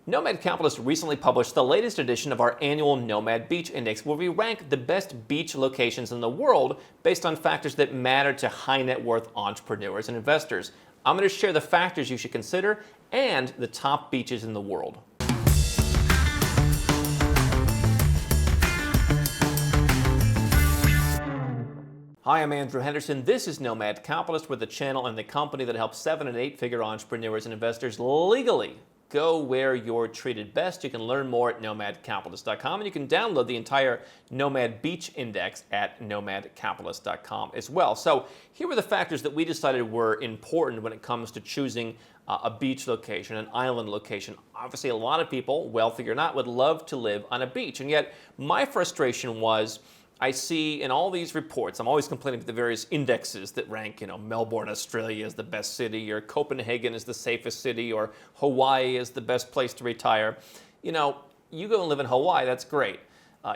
Nomad Capitalist recently published the latest edition of our annual Nomad Beach Index, where we rank the best beach locations in the world based on factors that matter to high net worth entrepreneurs and investors. I'm going to share the factors you should consider and the top beaches in the world. Hi, I'm Andrew Henderson. This is Nomad Capitalist. We're the channel and the company that helps 7- and 8-figure entrepreneurs and investors legally go where you're treated best. You can learn more at nomadcapitalist.com, and you can download the entire Nomad Beach Index at nomadcapitalist.com as well. So here were the factors that we decided were important when it comes to choosing a beach location, an island location. Obviously, a lot of people, wealthy or not, would love to live on a beach, and yet my frustration was I see in all these reports, I'm always complaining about the various indexes that rank, Melbourne, Australia is the best city, or Copenhagen is the safest city, or Hawaii is the best place to retire. You go and live in Hawaii, that's great.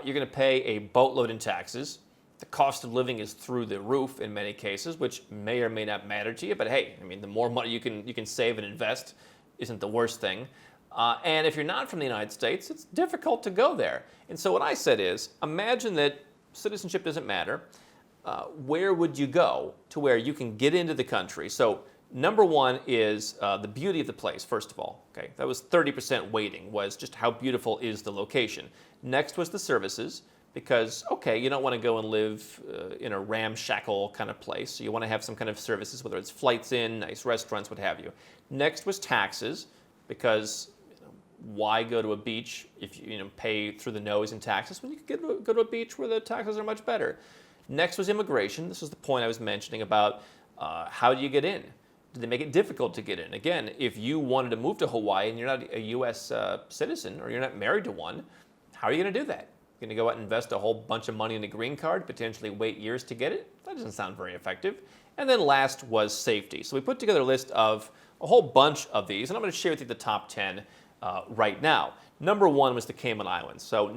You're going to pay a boatload in taxes. The cost of living is through the roof in many cases, which may or may not matter to you. But hey, the more money you can save and invest isn't the worst thing. And if you're not from the United States, it's difficult to go there. And so what I said is, imagine that citizenship doesn't matter. Where would you go to where you can get into the country? So number one is the beauty of the place, first of all. Okay, that was 30% weighting, was just how beautiful is the location. Next was the services, because, okay, you don't want to go and live in a ramshackle kind of place. So you want to have some kind of services, whether it's flights in, nice restaurants, what have you. Next was taxes, because why go to a beach if you pay through the nose in taxes when you could go to a beach where the taxes are much better? Next was immigration. This was the point I was mentioning about how do you get in? Do they make it difficult to get in? Again, if you wanted to move to Hawaii and you're not a U.S. Citizen or you're not married to one, how are you going to do that? You're going to go out and invest a whole bunch of money in a green card, potentially wait years to get it? That doesn't sound very effective. And then last was safety. So we put together a list of a whole bunch of these, and I'm going to share with you the top 10 right now. Number one was the Cayman Islands. So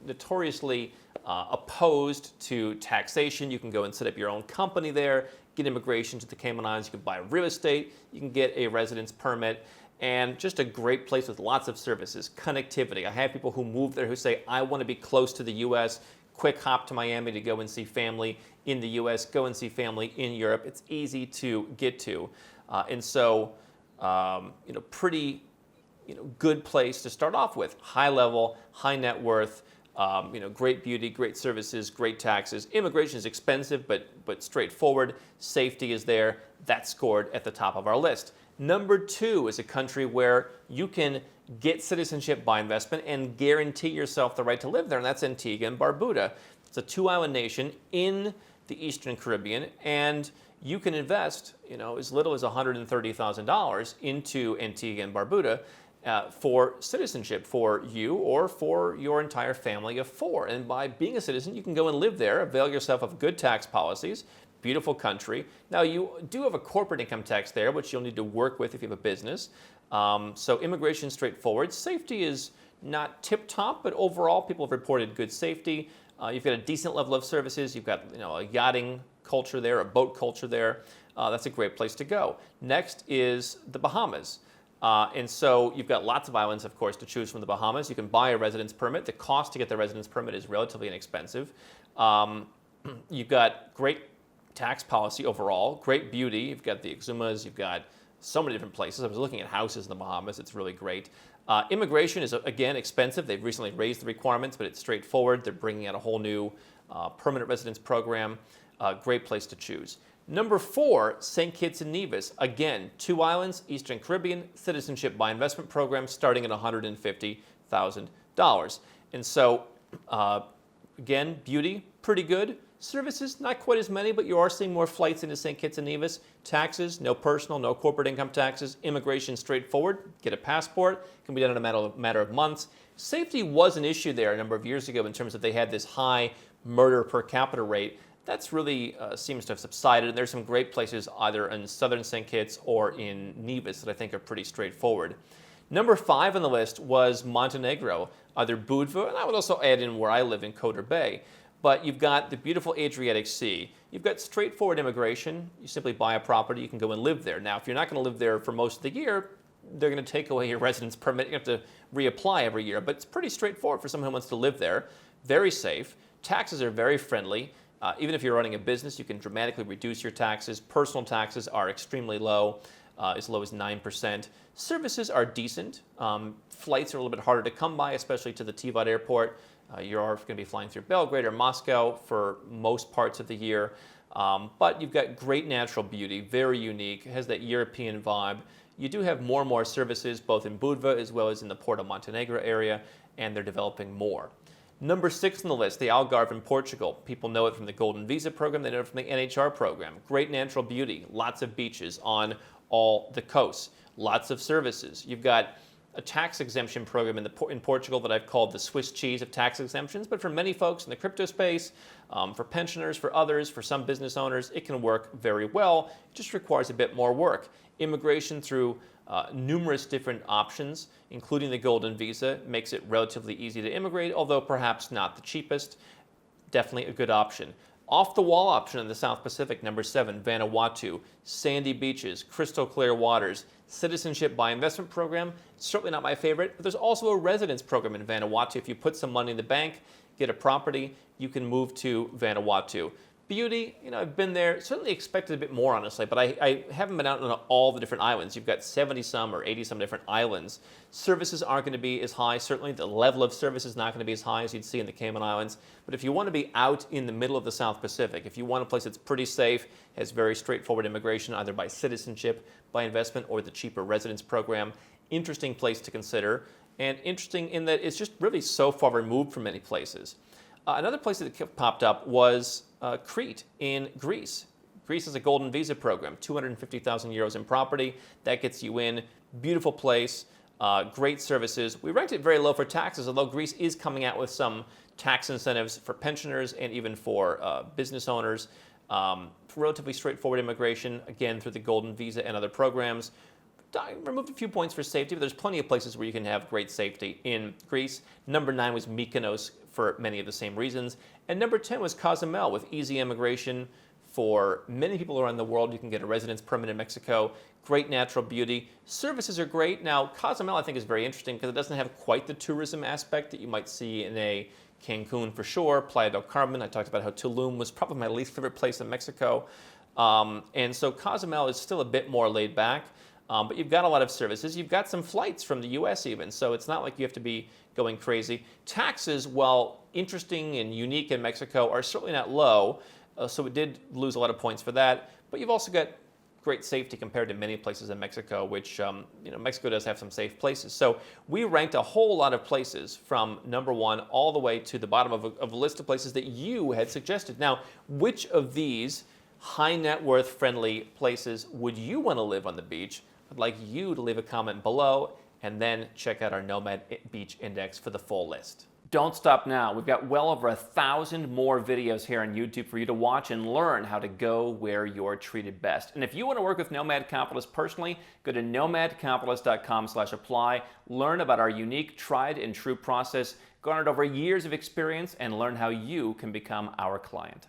notoriously opposed to taxation. You can go and set up your own company there, get immigration to the Cayman Islands. You can buy real estate. You can get a residence permit. And just a great place with lots of services, connectivity. I have people who move there who say, I want to be close to the U.S., quick hop to Miami to go and see family in the U.S., go and see family in Europe. It's easy to get to. And so, pretty good place to start off with. High level, high net worth, great beauty, great services, great taxes. Immigration is expensive, but straightforward. Safety is there. That's scored at the top of our list. Number two is a country where you can get citizenship by investment and guarantee yourself the right to live there, and that's Antigua and Barbuda. It's a two-island nation in the Eastern Caribbean, and you can invest, as little as $130,000 into Antigua and Barbuda for citizenship for you or for your entire family of four. And by being a citizen, you can go and live there, avail yourself of good tax policies, beautiful country. Now, you do have a corporate income tax there, which you'll need to work with if you have a business. So immigration is straightforward. Safety is not tip-top, but overall, people have reported good safety. You've got a decent level of services. You've got a yachting culture there, a boat culture there. That's a great place to go. Next is the Bahamas. And so you've got lots of islands, of course, to choose from the Bahamas. You can buy a residence permit. The cost to get the residence permit is relatively inexpensive. You've got great tax policy overall, great beauty. You've got the Exumas. You've got so many different places. I was looking at houses in the Bahamas. It's really great. Immigration is, again, expensive. They've recently raised the requirements, but it's straightforward. They're bringing out a whole new permanent residence program. Great place to choose. Number four, St. Kitts and Nevis. Again, two islands, Eastern Caribbean, citizenship by investment program starting at $150,000. And so, again, beauty, pretty good. Services, not quite as many, but you are seeing more flights into St. Kitts and Nevis. Taxes, no personal, no corporate income taxes. Immigration, straightforward. Get a passport. Can be done in a matter of months. Safety was an issue there a number of years ago in terms of they had this high murder per capita rate. That's really seems to have subsided. And there's some great places either in southern St. Kitts or in Nevis that I think are pretty straightforward. Number 5 on the list was Montenegro, either Budva, and I would also add in where I live in Kotor Bay. But you've got the beautiful Adriatic Sea. You've got straightforward immigration. You simply buy a property, you can go and live there. Now, if you're not going to live there for most of the year, they're going to take away your residence permit. You have to reapply every year, but it's pretty straightforward for someone who wants to live there. Very safe. Taxes are very friendly. Even if you're running a business, you can dramatically reduce your taxes. Personal taxes are extremely low, as low as 9%. Services are decent. Flights are a little bit harder to come by, especially to the Tivat airport. You're going to be flying through Belgrade or Moscow for most parts of the year. But you've got great natural beauty, very unique, has that European vibe. You do have more and more services, both in Budva as well as in the Port of Montenegro area, and they're developing more. Number 6 on the list, the Algarve in Portugal. People know it from the Golden Visa program, they know it from the NHR program. Great natural beauty, lots of beaches on all the coasts, lots of services. You've got a tax exemption program in Portugal that I've called the Swiss cheese of tax exemptions, but for many folks in the crypto space, for pensioners, for others, for some business owners, it can work very well. It just requires a bit more work. Immigration through numerous different options, including the Golden Visa, makes it relatively easy to immigrate, although perhaps not the cheapest. Definitely a good option. Off-the-wall option in the South Pacific, number 7, Vanuatu. Sandy beaches, crystal clear waters, citizenship by investment program. Certainly not my favorite, but there's also a residence program in Vanuatu. If you put some money in the bank, get a property, you can move to Vanuatu. Beauty, I've been there, certainly expected a bit more, honestly, but I haven't been out on all the different islands. You've got 70-some or 80-some different islands. Services aren't going to be as high. Certainly the level of service is not going to be as high as you'd see in the Cayman Islands. But if you want to be out in the middle of the South Pacific, if you want a place that's pretty safe, has very straightforward immigration, either by citizenship, by investment, or the cheaper residence program, interesting place to consider. And interesting in that it's just really so far removed from many places. Another place that popped up was Crete in Greece. Greece has a Golden Visa program, 250,000 euros in property. That gets you in. Beautiful place, great services. We ranked it very low for taxes, although Greece is coming out with some tax incentives for pensioners and even for business owners. Relatively straightforward immigration, again, through the Golden Visa and other programs. I removed a few points for safety, but there's plenty of places where you can have great safety in Greece. Number 9 was Mykonos for many of the same reasons. And number 10 was Cozumel with easy immigration for many people around the world. You can get a residence permit in Mexico. Great natural beauty. Services are great. Now, Cozumel I think is very interesting because it doesn't have quite the tourism aspect that you might see in a Cancun for sure. Playa del Carmen, I talked about how Tulum was probably my least favorite place in Mexico. And so Cozumel is still a bit more laid back. But you've got a lot of services. You've got some flights from the U.S. even, so it's not like you have to be going crazy. Taxes, while interesting and unique in Mexico, are certainly not low, so it did lose a lot of points for that. But you've also got great safety compared to many places in Mexico, which, Mexico does have some safe places. So we ranked a whole lot of places from number 1 all the way to the bottom of a list of places that you had suggested. Now, which of these high net worth friendly places would you want to live on the beach? I'd like you to leave a comment below and then check out our Nomad Beach Index for the full list. Don't stop now. We've got well over 1,000 more videos here on YouTube for you to watch and learn how to go where you're treated best. And if you want to work with Nomad Capitalist personally, go to nomadcapitalist.com/apply, learn about our unique, tried and true process, garnered over years of experience, and learn how you can become our client.